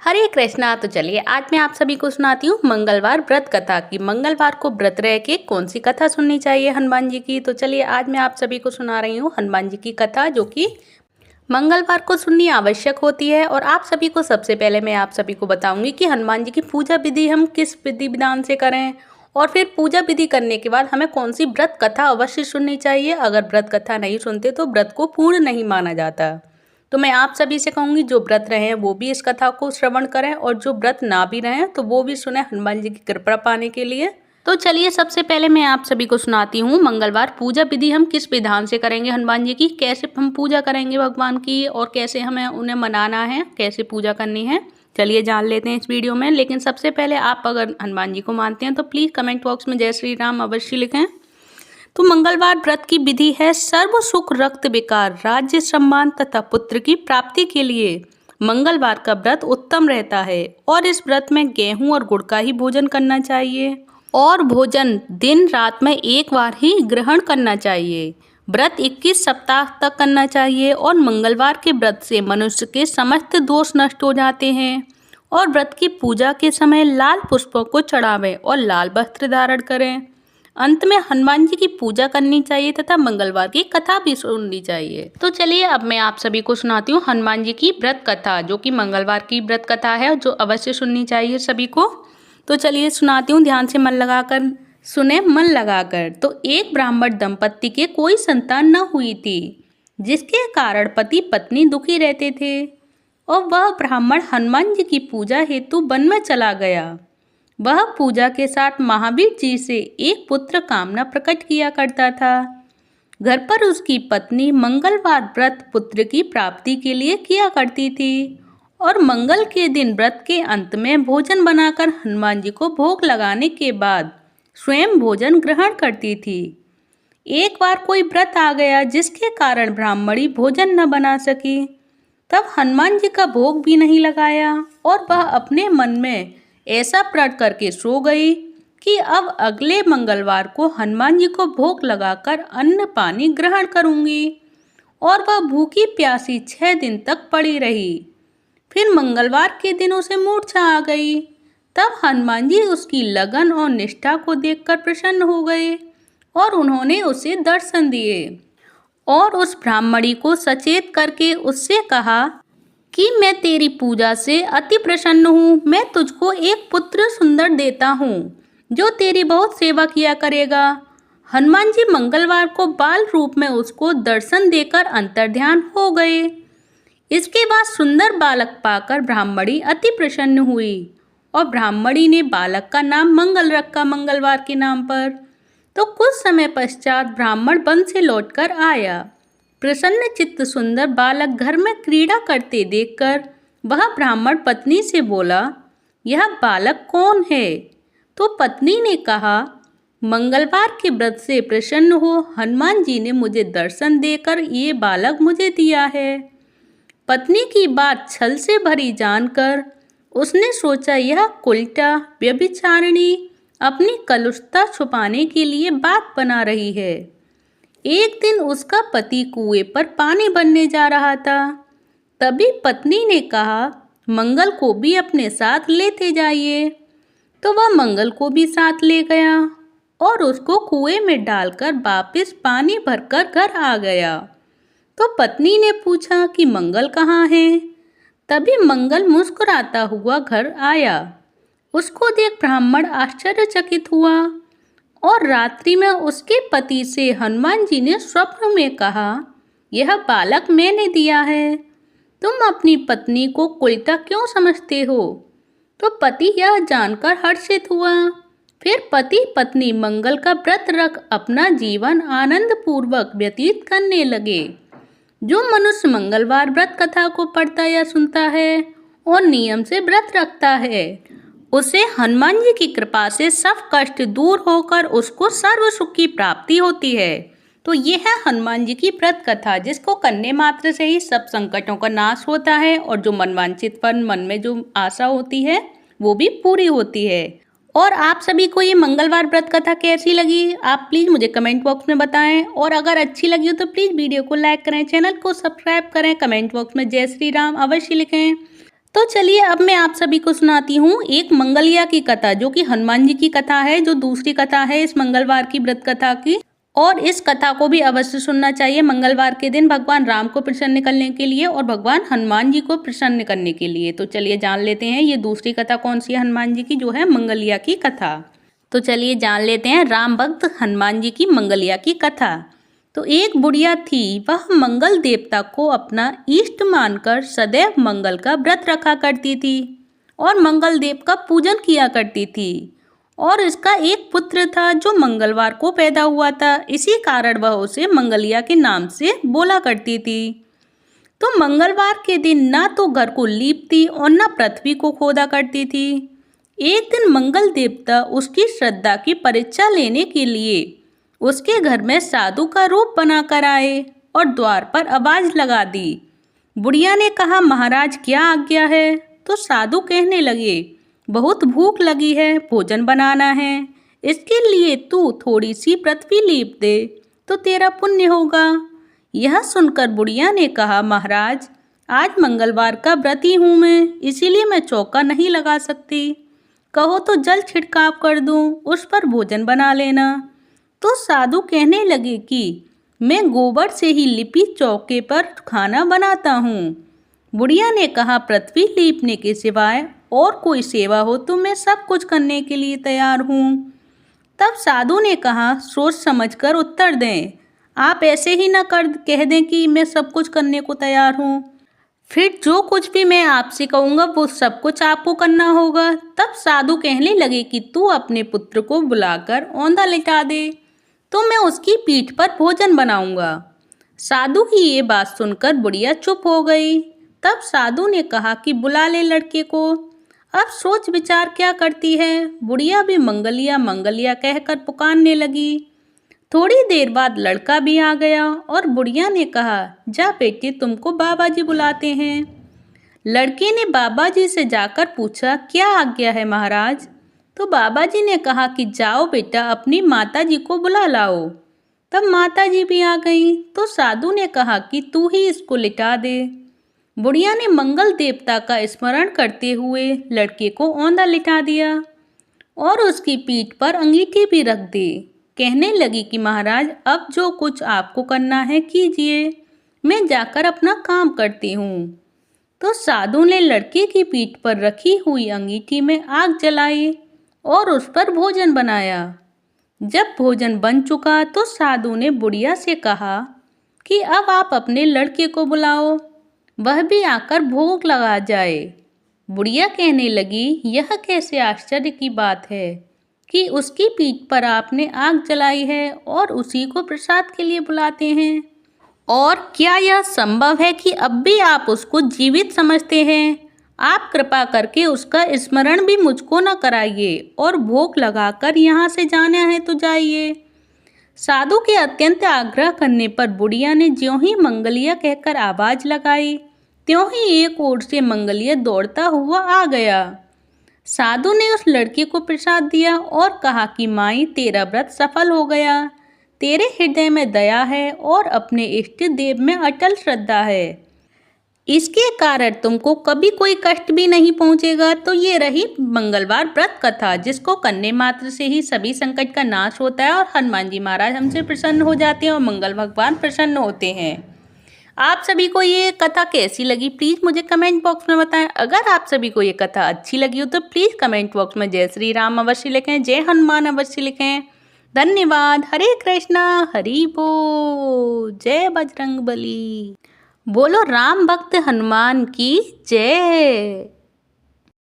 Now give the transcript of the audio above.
हरे कृष्णा। तो चलिए आज मैं आप सभी को सुनाती हूँ मंगलवार व्रत कथा की। मंगलवार को व्रत रह के कौन सी कथा सुननी चाहिए हनुमान जी की। तो चलिए आज मैं आप सभी को सुना रही हूँ हनुमान जी की कथा, जो कि मंगलवार को सुननी आवश्यक होती है। और आप सभी को सबसे पहले मैं आप सभी को बताऊंगी कि हनुमान जी की पूजा विधि हम किस विधि विधान से करें, और फिर पूजा विधि करने के बाद हमें कौन सी व्रत कथा अवश्य सुननी चाहिए। अगर व्रत कथा नहीं सुनते तो व्रत को पूर्ण नहीं माना जाता। तो मैं आप सभी से कहूँगी जो व्रत रहे हैं वो भी इस कथा को श्रवण करें, और जो व्रत ना भी रहे तो वो भी सुने हनुमान जी की कृपा पाने के लिए। तो चलिए सबसे पहले मैं आप सभी को सुनाती हूँ मंगलवार पूजा विधि हम किस विधान से करेंगे हनुमान जी की, कैसे हम पूजा करेंगे भगवान की, और कैसे हमें उन्हें मनाना है, कैसे पूजा करनी है। चलिए जान लेते हैं इस वीडियो में। लेकिन सबसे पहले आप अगर हनुमान जी को मानते हैं तो प्लीज़ कमेंट बॉक्स में जय श्री राम अवश्य लिखें। तो मंगलवार व्रत की विधि है सर्व सुख रक्त विकार राज्य सम्मान तथा पुत्र की प्राप्ति के लिए मंगलवार का व्रत उत्तम रहता है। और इस व्रत में गेहूं और गुड़ का ही भोजन करना चाहिए, और भोजन दिन रात में एक बार ही ग्रहण करना चाहिए। व्रत 21 सप्ताह तक करना चाहिए, और मंगलवार के व्रत से मनुष्य के समस्त दोष नष्ट हो जाते हैं। और व्रत की पूजा के समय लाल पुष्पों को चढ़ावें और लाल वस्त्र धारण करें। अंत में हनुमान जी की पूजा करनी चाहिए तथा मंगलवार की कथा भी सुननी चाहिए। तो चलिए अब मैं आप सभी को सुनाती हूँ हनुमान जी की व्रत कथा, जो कि मंगलवार की व्रत कथा है, जो अवश्य सुननी चाहिए सभी को। तो चलिए सुनाती हूँ, ध्यान से मन लगाकर सुने, मन लगाकर। तो एक ब्राह्मण दंपत्ति के कोई संतान न हुई थी, जिसके कारण पति पत्नी दुखी रहते थे। और वह ब्राह्मण हनुमान जी की पूजा हेतु वन में चला गया। वह पूजा के साथ महावीर जी से एक पुत्र कामना प्रकट किया करता था। घर पर उसकी पत्नी मंगलवार व्रत पुत्र की प्राप्ति के लिए किया करती थी, और मंगल के दिन व्रत के अंत में भोजन बनाकर हनुमान जी को भोग लगाने के बाद स्वयं भोजन ग्रहण करती थी। एक बार कोई व्रत आ गया जिसके कारण ब्राह्मणी भोजन न बना सकी। तब हनुमान जी का भोग भी नहीं लगाया, और वह अपने मन में ऐसा प्रण करके सो गई कि अब अगले मंगलवार को हनुमान जी को भोग लगाकर अन्न पानी ग्रहण करूंगी। और वह भूखी प्यासी 6 दिन तक पड़ी रही। फिर मंगलवार के दिन उसे मूर्छा आ गई। तब हनुमान जी उसकी लगन और निष्ठा को देखकर प्रसन्न हो गए, और उन्होंने उसे दर्शन दिए, और उस ब्राह्मणी को सचेत करके उससे कहा कि मैं तेरी पूजा से अति प्रसन्न हूँ। मैं तुझको एक पुत्र सुंदर देता हूँ, जो तेरी बहुत सेवा किया करेगा। हनुमान जी मंगलवार को बाल रूप में उसको दर्शन देकर अंतर्ध्यान हो गए। इसके बाद सुंदर बालक पाकर ब्राह्मणी अति प्रसन्न हुई, और ब्राह्मणी ने बालक का नाम मंगल रखा, मंगलवार के नाम पर। तो कुछ समय पश्चात ब्राह्मण वन से लौटकर आया। प्रसन्न चित्त सुंदर बालक घर में क्रीड़ा करते देखकर वह ब्राह्मण पत्नी से बोला, यह बालक कौन है? तो पत्नी ने कहा, मंगलवार के व्रत से प्रसन्न हो हनुमान जी ने मुझे दर्शन देकर ये बालक मुझे दिया है। पत्नी की बात छल से भरी जानकर उसने सोचा, यह कुलटा व्यभिचारिणी अपनी कलुषता छुपाने के लिए बात बना रही है। एक दिन उसका पति कुएं पर पानी भरने जा रहा था। तभी पत्नी ने कहा, मंगल को भी अपने साथ लेते जाइए। तो वह मंगल को भी साथ ले गया, और उसको कुएं में डालकर वापस पानी भरकर घर आ गया। तो पत्नी ने पूछा कि मंगल कहाँ है? तभी मंगल मुस्कुराता हुआ घर आया। उसको देख ब्राह्मण आश्चर्यचकित हुआ, और रात्रि में उसके पति से हनुमान जी ने स्वप्न में कहा, यह बालक मैंने दिया है। तुम अपनी पत्नी को कुलटा क्यों समझते हो? तो पति यह जानकर हर्षित हुआ। फिर पति पत्नी मंगल का व्रत रख अपना जीवन आनंद पूर्वक व्यतीत करने लगे। जो मनुष्य मंगलवार व्रत कथा को पढ़ता या सुनता है और नियम से व्रत रखता है, उसे हनुमान जी की कृपा से सब कष्ट दूर होकर उसको सर्व सुख की प्राप्ति होती है। तो ये है हनुमान जी की व्रत कथा, जिसको करने मात्र से ही सब संकटों का नाश होता है, और जो मनवांछित पर मन में जो आशा होती है वो भी पूरी होती है। और आप सभी को ये मंगलवार व्रत कथा कैसी लगी, आप प्लीज़ मुझे कमेंट बॉक्स में बताएं। और अगर अच्छी लगी हो तो प्लीज़ वीडियो को लाइक करें, चैनल को सब्सक्राइब करें, कमेंट बॉक्स में जय श्री राम अवश्य लिखें। तो चलिए अब मैं आप सभी को सुनाती हूँ एक मंगलिया की कथा, जो कि हनुमान जी की कथा है, जो दूसरी कथा है इस मंगलवार की व्रत कथा की। और इस कथा को भी अवश्य सुनना चाहिए मंगलवार के दिन भगवान राम को प्रसन्न करने के लिए और भगवान हनुमान जी को प्रसन्न करने के लिए। तो चलिए जान लेते हैं ये दूसरी कथा कौन सी है हनुमान जी की, जो है मंगलिया की कथा। तो चलिए जान लेते हैं राम भक्त हनुमान जी की मंगलिया की कथा। तो एक बुढ़िया थी, वह मंगल देवता को अपना इष्ट मानकर सदैव मंगल का व्रत रखा करती थी और मंगल देव का पूजन किया करती थी। और इसका एक पुत्र था जो मंगलवार को पैदा हुआ था, इसी कारण वह उसे मंगलिया के नाम से बोला करती थी। तो मंगलवार के दिन ना तो घर को लीपती और ना पृथ्वी को खोदा करती थी। एक दिन मंगल देवता उसकी श्रद्धा की परीक्षा लेने के लिए उसके घर में साधु का रूप बनाकर आए और द्वार पर आवाज लगा दी। बुढ़िया ने कहा, महाराज क्या आज्ञा है? तो साधु कहने लगे, बहुत भूख लगी है, भोजन बनाना है, इसके लिए तू थोड़ी सी पृथ्वी लीप दे तो तेरा पुण्य होगा। यह सुनकर बुढ़िया ने कहा, महाराज आज मंगलवार का व्रती हूँ मैं, इसीलिए मैं चौका नहीं लगा सकती। कहो तो जल छिड़काव कर दूँ, उस पर भोजन बना लेना। तो साधु कहने लगे कि मैं गोबर से ही लिपि चौके पर खाना बनाता हूँ। बुढ़िया ने कहा, पृथ्वी लीपने के सिवाय और कोई सेवा हो तो मैं सब कुछ करने के लिए तैयार हूँ। तब साधु ने कहा, सोच समझकर उत्तर दें, आप ऐसे ही न कह दें कि मैं सब कुछ करने को तैयार हूँ, फिर जो कुछ भी मैं आपसे कहूँगा वो सब कुछ आपको करना होगा। तब साधु कहने लगे कि तू अपने पुत्र को बुलाकर औंधा लिटा दे तो मैं उसकी पीठ पर भोजन बनाऊंगा। साधु की ये बात सुनकर बुढ़िया चुप हो गई। तब साधु ने कहा कि बुला ले लड़के को। अब सोच विचार क्या करती है। बुढ़िया भी मंगलिया मंगलिया कहकर पुकारने लगी। थोड़ी देर बाद लड़का भी आ गया और बुढ़िया ने कहा, जा बेटे तुमको बाबा जी बुलाते हैं। लड़के ने बाबा जी से जाकर पूछा, क्या आज्ञा है महाराज? तो बाबा जी ने कहा कि जाओ बेटा अपनी माता जी को बुला लाओ। तब माता जी भी आ गई तो साधु ने कहा कि तू ही इसको लिटा दे। बुढ़िया ने मंगल देवता का स्मरण करते हुए लड़के को औंधा लिटा दिया और उसकी पीठ पर अंगीठी भी रख दी। कहने लगी कि महाराज अब जो कुछ आपको करना है कीजिए, मैं जाकर अपना काम करती हूँ। तो साधु ने लड़के की पीठ पर रखी हुई अंगीठी में आग जलाई और उस पर भोजन बनाया। जब भोजन बन चुका तो साधु ने बुढ़िया से कहा कि अब आप अपने लड़के को बुलाओ, वह भी आकर भोग लगा जाए। बुढ़िया कहने लगी, यह कैसे आश्चर्य की बात है कि उसकी पीठ पर आपने आग जलाई है और उसी को प्रसाद के लिए बुलाते हैं। और क्या यह संभव है कि अब भी आप उसको जीवित समझते हैं? आप कृपा करके उसका स्मरण भी मुझको न कराइए और भोग लगाकर यहाँ से जाना है तो जाइए। साधु के अत्यंत आग्रह करने पर बुढ़िया ने ज्यों ही मंगलिया कहकर आवाज लगाई, त्यों ही एक ओर से मंगलिया दौड़ता हुआ आ गया। साधु ने उस लड़के को प्रसाद दिया और कहा कि माई तेरा व्रत सफल हो गया, तेरे हृदय में दया है और अपने इष्ट देव में अटल श्रद्धा है, इसके कारण तुमको कभी कोई कष्ट भी नहीं पहुंचेगा। तो ये रही मंगलवार व्रत कथा, जिसको करने मात्र से ही सभी संकट का नाश होता है और हनुमान जी महाराज हमसे प्रसन्न हो जाते हैं और मंगल भगवान प्रसन्न होते हैं। आप सभी को ये कथा कैसी लगी प्लीज़ मुझे कमेंट बॉक्स में बताएं। अगर आप सभी को ये कथा अच्छी लगी हो तो प्लीज़ कमेंट बॉक्स में जय श्री राम अवश्य लिखें, जय हनुमान अवश्य लिखें। धन्यवाद। हरे कृष्णा, हरि बोल, जय बजरंग बली। बोलो राम भक्त हनुमान की जय।